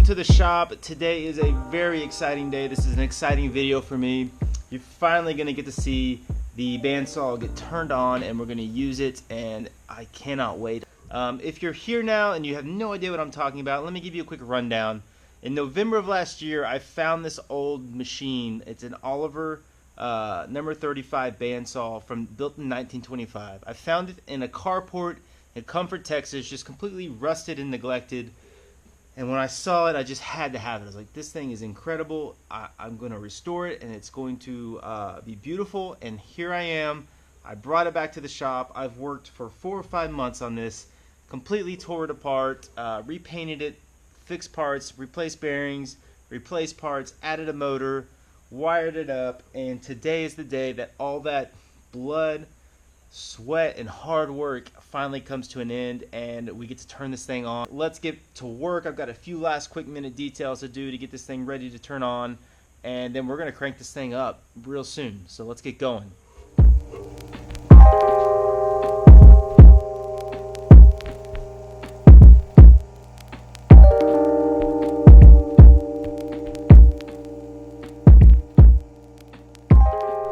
to the shop. Today is a very exciting day. This is an exciting video for me. You're finally going to get to see the bandsaw get turned on, and we're going to use it, and I cannot wait. If you're here now and you have no idea what I'm talking about, let me give you a quick rundown. In November of last year, I found this old machine. It's an Oliver number 35 bandsaw built in 1925. I found it in a carport in Comfort, Texas, just completely rusted and neglected. And when I saw it, I just had to have it. I was like, this thing is incredible. I'm going to restore it, and it's going to be beautiful. And here I am. I brought it back to the shop. I've worked for 4 or 5 months on this, completely tore it apart, repainted it, fixed parts, replaced bearings, replaced parts, added a motor, wired it up, and today is the day that all that blood, sweat, and hard work finally comes to an end, and we get to turn this thing on. Let's get to work. I've got a few last quick minute details to do to get this thing ready to turn on, and then we're going to crank this thing up real soon. So let's get going.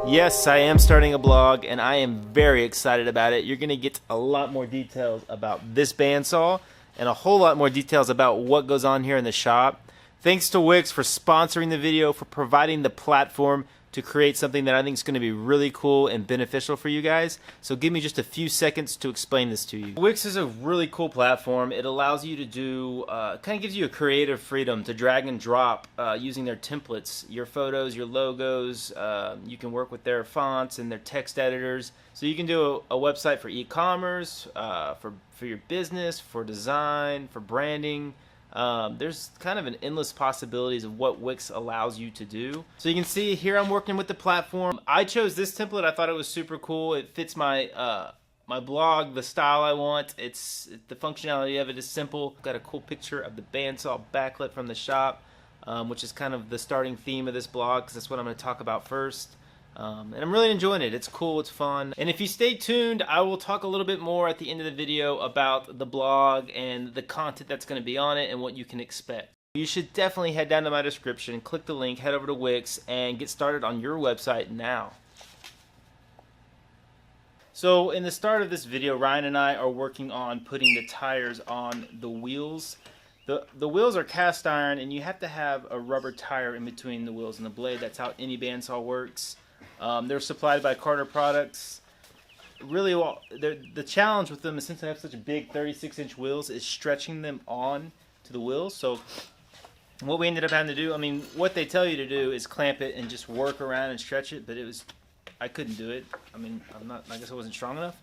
Yes, I am starting a blog, and I am very excited about it. You're going to get a lot more details about this bandsaw and a whole lot more details about what goes on here in the shop. Thanks to Wix for sponsoring the video, for providing the platform to create something that I think is going to be really cool and beneficial for you guys. So give me just a few seconds to explain this to you. Wix is a really cool platform. It allows you to do, kind of gives you a creative freedom to drag and drop using their templates, your photos, your logos. You can work with their fonts and their text editors. So you can do a website for e-commerce, for your business, for design, for branding. There's kind of an endless possibilities of what Wix allows you to do. So you can see here I'm working with the platform. I chose this template. I thought it was super cool. It fits my my blog, the style I want. The functionality of it is simple. Got a cool picture of the bandsaw backlit from the shop, which is kind of the starting theme of this blog, because that's what I'm going to talk about first. And I'm really enjoying it. It's cool, it's fun. And if you stay tuned, I will talk a little bit more at the end of the video about the blog and the content that's going to be on it and what you can expect. You should definitely head down to my description, click the link, head over to Wix, and get started on your website now. So in the start of this video, Ryan and I are working on putting the tires on the wheels. The wheels are cast iron, and you have to have a rubber tire in between the wheels and the blade. That's how any bandsaw works. They're supplied by Carter Products. Really, well, the challenge with them is, since they have such a big 36-inch wheels, is stretching them on to the wheels. So what we ended up having to do, I mean, what they tell you to do is clamp it and just work around and stretch it, but I couldn't do it. I mean, I guess I wasn't strong enough.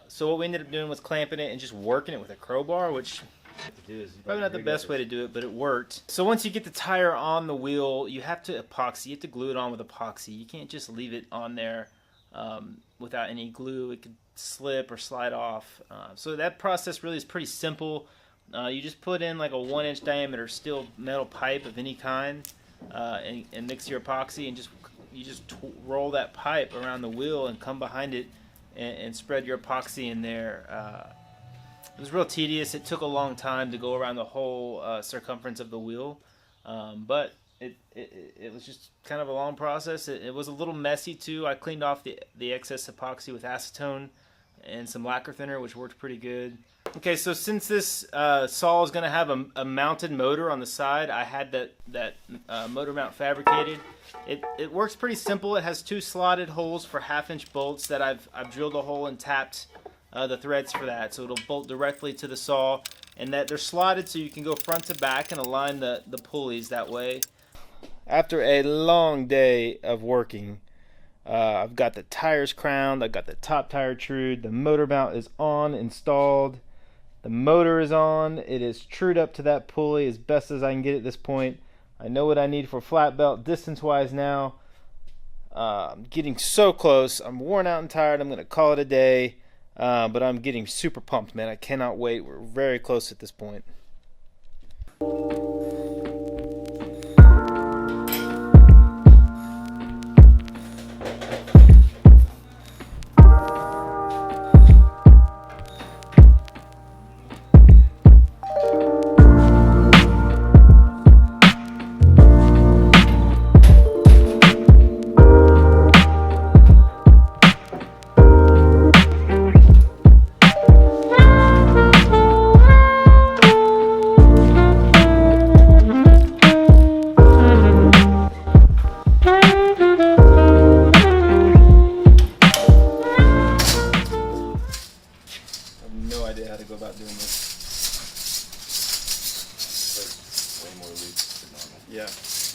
So what we ended up doing was clamping it and just working it with a crowbar, which probably not the best way to do it, but it worked. So once you get the tire on the wheel, you have to epoxy. You have to glue it on with epoxy. You can't just leave it on there without any glue. It could slip or slide off. So that process really is pretty simple. You just put in like a 1-inch diameter steel metal pipe of any kind and mix your epoxy, and you just roll that pipe around the wheel and come behind it and spread your epoxy in there. It was real tedious. It took a long time to go around the whole circumference of the wheel, but it was just kind of a long process. It was a little messy too. I cleaned off the excess epoxy with acetone and some lacquer thinner, which worked pretty good. Okay, so since this saw is going to have a mounted motor on the side, I had that motor mount fabricated. It works pretty simple. It has 2 slotted holes for 1/2-inch bolts that I've drilled a hole and tapped the threads for that, so it'll bolt directly to the saw, and that they're slotted so you can go front to back and align the pulleys that way. After a long day of working, I've got the tires crowned, I've got the top tire trued, the motor mount is installed, the motor is on, it is trued up to that pulley as best as I can get at this point. I know what I need for flat belt distance wise now. I'm getting so close. I'm worn out and tired. I'm going to call it a day. But I'm getting super pumped, man. I cannot wait. We're very close at this point.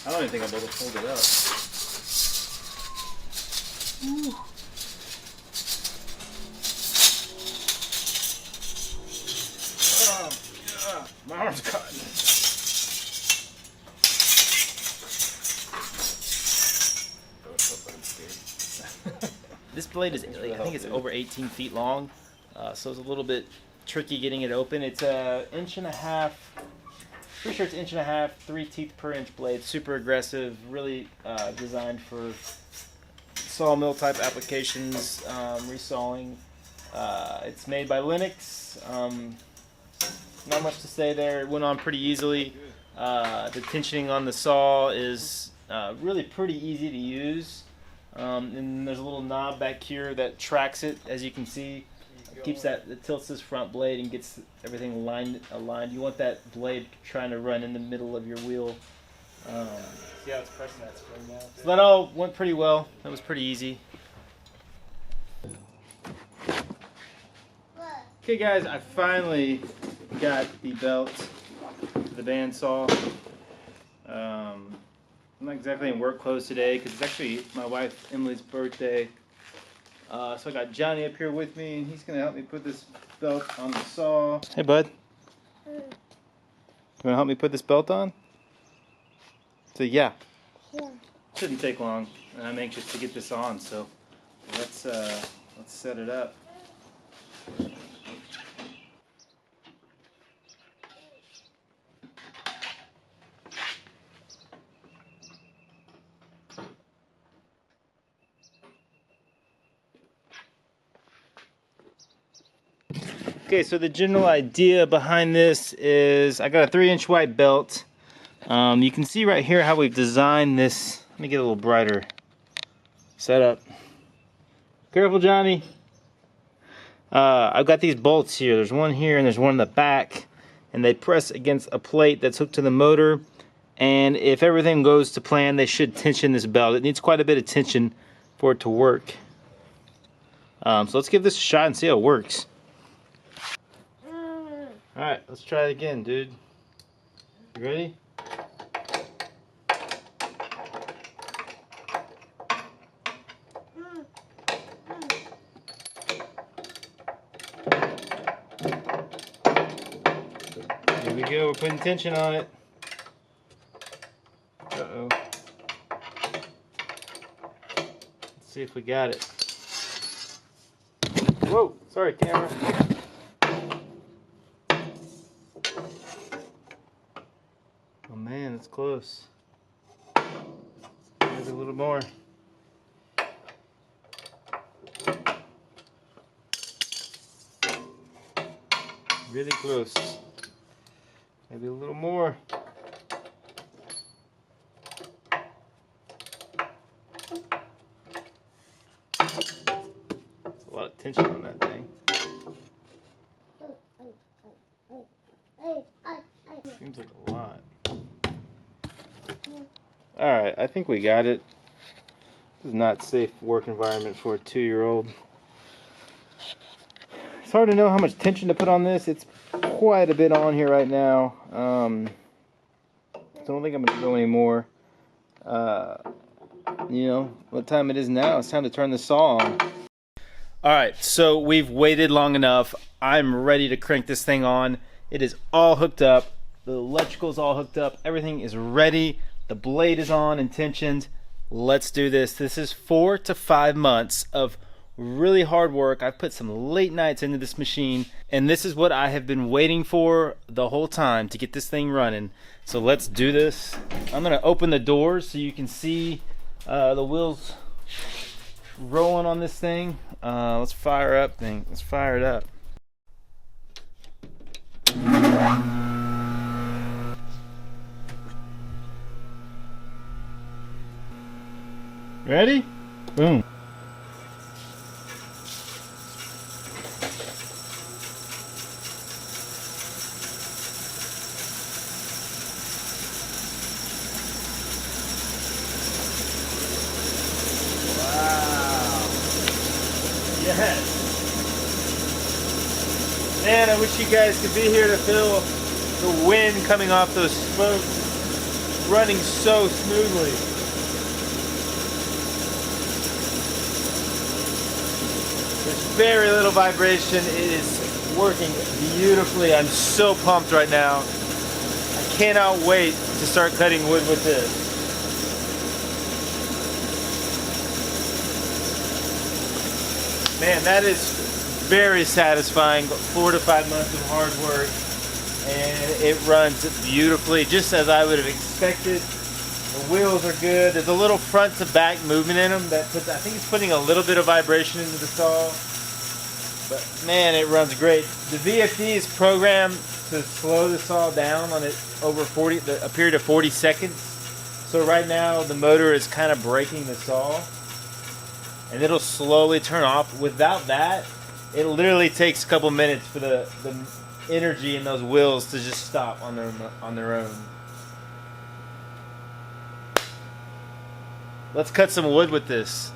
I don't even think I'll be able to fold it up. Ooh. Oh, my arm's caught. This blade is, I think it's over 18 feet long, so it's a little bit tricky getting it open. It's an inch and a half. Pretty sure it's inch and a half, 3 teeth per inch blade. Super aggressive, really designed for sawmill type applications, resawing. It's made by Linux. Not much to say there. It went on pretty easily. The tensioning on the saw is really pretty easy to use. And there's a little knob back here that tracks it, as you can see. It tilts this front blade and gets everything aligned. You want that blade trying to run in the middle of your wheel. See how it's pressing that spring now? So that all went pretty well. That was pretty easy. Okay guys, I finally got the belt for the bandsaw. I'm not exactly in work clothes today because it's actually my wife Emily's birthday. So I got Johnny up here with me, and he's going to help me put this belt on the saw. Hey, bud. You want to help me put this belt on? So, yeah. Shouldn't take long, and I'm anxious to get this on, so let's set it up. Okay, so the general idea behind this is I got a 3-inch white belt. You can see right here how we've designed this. Let me get a little brighter setup. Careful, Johnny. I've got these bolts here. There's one here and there's one in the back, and they press against a plate that's hooked to the motor. And if everything goes to plan, they should tension this belt. It needs quite a bit of tension for it to work. So let's give this a shot and see how it works. Alright, let's try it again, dude. You ready? Here we go, we're putting tension on it. Uh-oh. Let's see if we got it. Whoa, sorry camera. Oh man, it's close. Maybe a little more. Really close. Maybe a little more. That's a lot of tension on that thing. Seems like a lot. Alright, I think we got it. This is not a safe work environment for a 2-year-old. It's hard to know how much tension to put on this. It's quite a bit on here right now. So I don't think I'm going to go anymore. You know what time it is now. It's time to turn the saw on. Alright, so we've waited long enough. I'm ready to crank this thing on. It is all hooked up. The electrical is all hooked up. Everything is ready. The blade is on and tensioned. Let's do this. This is 4 to 5 months of really hard work. I've put some late nights into this machine, and this is what I have been waiting for the whole time to get this thing running. So let's do this. I'm gonna open the doors so you can see the wheels rolling on this thing. Let's fire up thing. Let's fire it up. Ready? Boom. Wow. Yes. Man, I wish you guys could be here to feel the wind coming off those spokes. running so smoothly. There's very little vibration. It is working beautifully. I'm so pumped right now. I cannot wait to start cutting wood with this. Man, that is very satisfying. 4 to 5 months of hard work, and it runs beautifully, just as I would have expected. The wheels are good. There's a little front to back movement in them that puts, I think it's putting a little bit of vibration into the saw. But man, it runs great. The VFD is programmed to slow the saw down on it over a period of 40 seconds. So right now the motor is kind of braking the saw, and it'll slowly turn off. Without that, it literally takes a couple minutes for the energy in those wheels to just stop on their own. Let's cut some wood with this.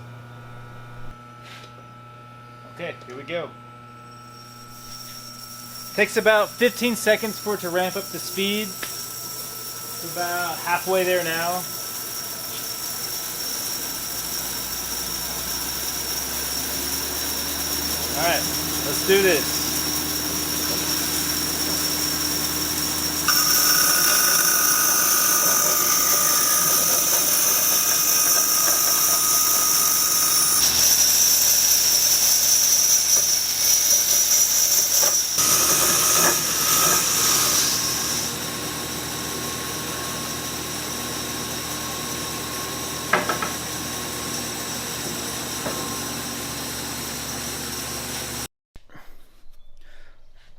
Okay, here we go. Takes about 15 seconds for it to ramp up to speed. It's about halfway there now. Alright, let's do this.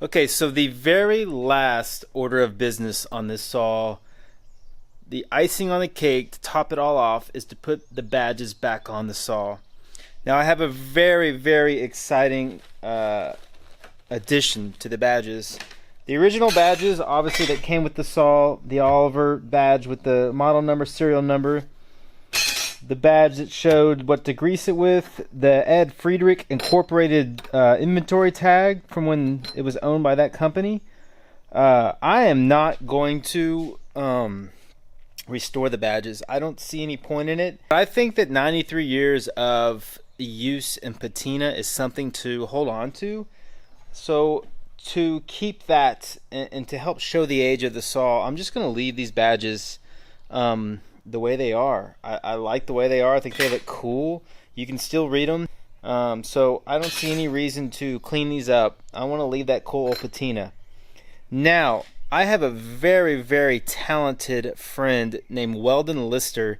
Okay, so the very last order of business on this saw, the icing on the cake to top it all off, is to put the badges back on the saw. Now I have a very, very exciting addition to the badges. The original badges, obviously, that came with the saw, the Oliver badge with the model number, serial number, the badge that showed what to grease it with, the Ed Friedrich Incorporated inventory tag from when it was owned by that company. I am not going to restore the badges. I don't see any point in it. I think that 93 years of use and patina is something to hold on to. So to keep that and to help show the age of the saw, I'm just going to leave these badges the way they are. I like the way they are. I think they look cool. You can still read them. So I don't see any reason to clean these up. I want to leave that cool old patina. Now, I have a very, very talented friend named Weldon Lister.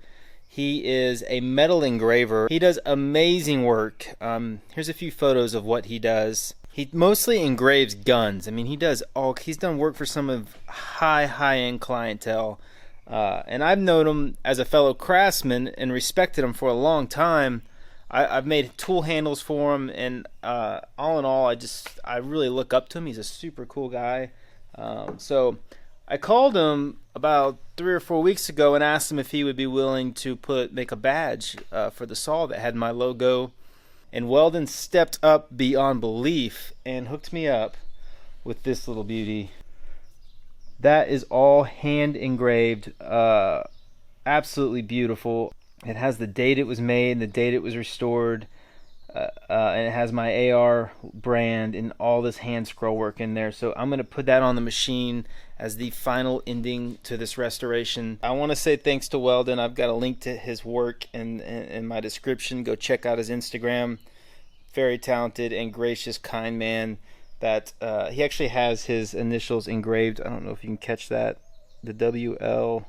He is a metal engraver. He does amazing work. Here's a few photos of what he does. He mostly engraves guns. I mean, he's done work for some of high-end clientele. And I've known him as a fellow craftsman and respected him for a long time. I've made tool handles for him, and all in all, I really look up to him. He's a super cool guy. So I called him about 3 or 4 weeks ago and asked him if he would be willing to make a badge for the saw that had my logo. And Weldon stepped up beyond belief and hooked me up with this little beauty. That is all hand engraved, absolutely beautiful. It has the date it was made, the date it was restored, and it has my AR brand and all this hand scroll work in there. So I'm going to put that on the machine as the final ending to this restoration. I want to say thanks to Weldon. I've got a link to his work in my description. Go check out his Instagram. Very talented and gracious, kind man. That he actually has his initials engraved. I don't know if you can catch that, the WL,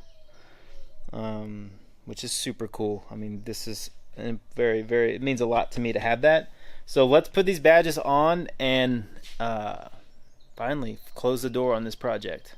which is super cool. I mean, this is very, very, it means a lot to me to have that. So let's put these badges on and finally close the door on this project.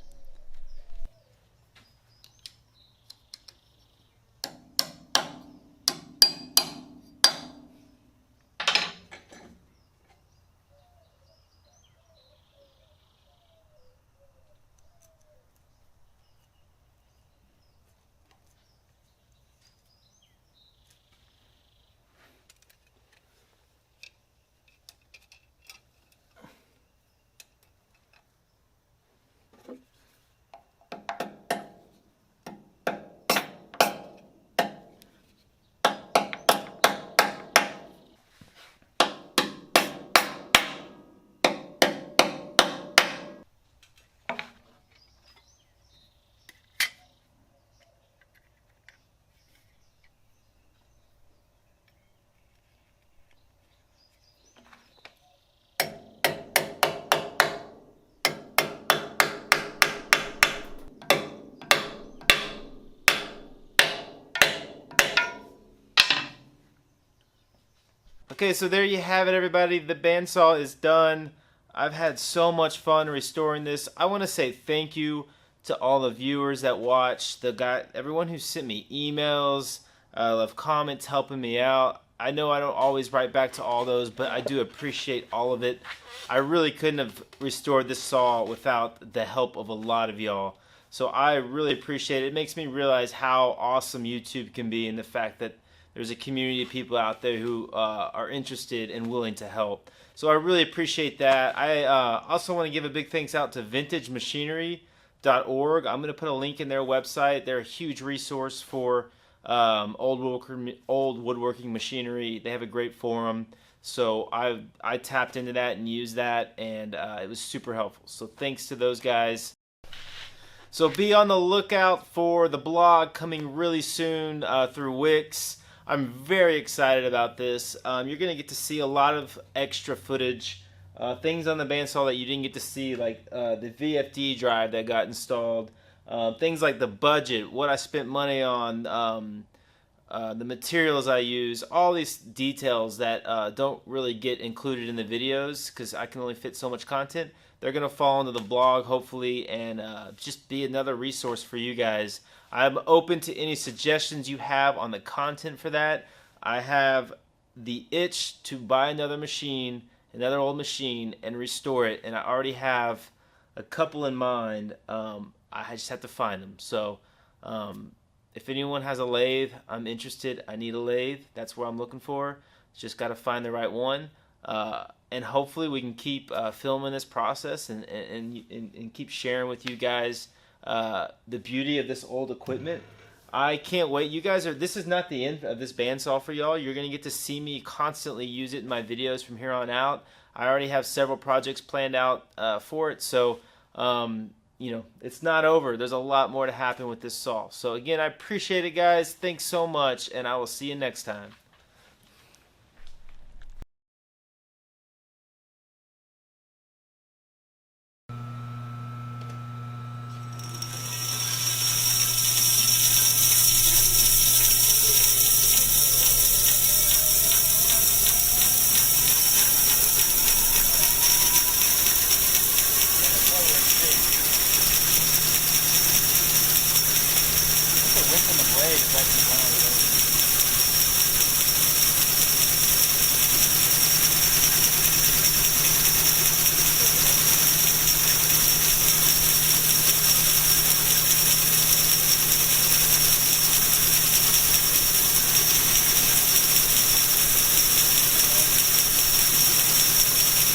Okay, so there you have it, everybody. The bandsaw is done. I've had so much fun restoring this. I want to say thank you to all the viewers that watched, everyone who sent me emails, left comments helping me out. I know I don't always write back to all those, but I do appreciate all of it. I really couldn't have restored this saw without the help of a lot of y'all. So I really appreciate it. It makes me realize how awesome YouTube can be, and the fact that there's a community of people out there who are interested and willing to help. So I really appreciate that. I also want to give a big thanks out to vintagemachinery.org. I'm going to put a link in their website. They're a huge resource for old woodworking machinery. They have a great forum. So I tapped into that and used that, and it was super helpful. So thanks to those guys. So be on the lookout for the blog coming really soon through Wix. I'm very excited about this. You're going to get to see a lot of extra footage, things on the bandsaw that you didn't get to see, like the VFD drive that got installed, things like the budget, what I spent money on, the materials I use, all these details that don't really get included in the videos because I can only fit so much content. They're going to fall into the blog, hopefully, and just be another resource for you guys. I'm open to any suggestions you have on the content for that. I have the itch to buy another machine, another old machine, and restore it, and I already have a couple in mind. I just have to find them. So if anyone has a lathe, I'm interested. I need a lathe. That's what I'm looking for. Just got to find the right one. And hopefully we can keep filming this process and keep sharing with you guys the beauty of this old equipment. I can't wait. You guys this is not the end of this bandsaw for y'all. You're going to get to see me constantly use it in my videos from here on out. I already have several projects planned out for it. So, you know, it's not over. There's a lot more to happen with this saw. So again, I appreciate it, guys. Thanks so much, and I will see you next time. The width of the blade is actually fine.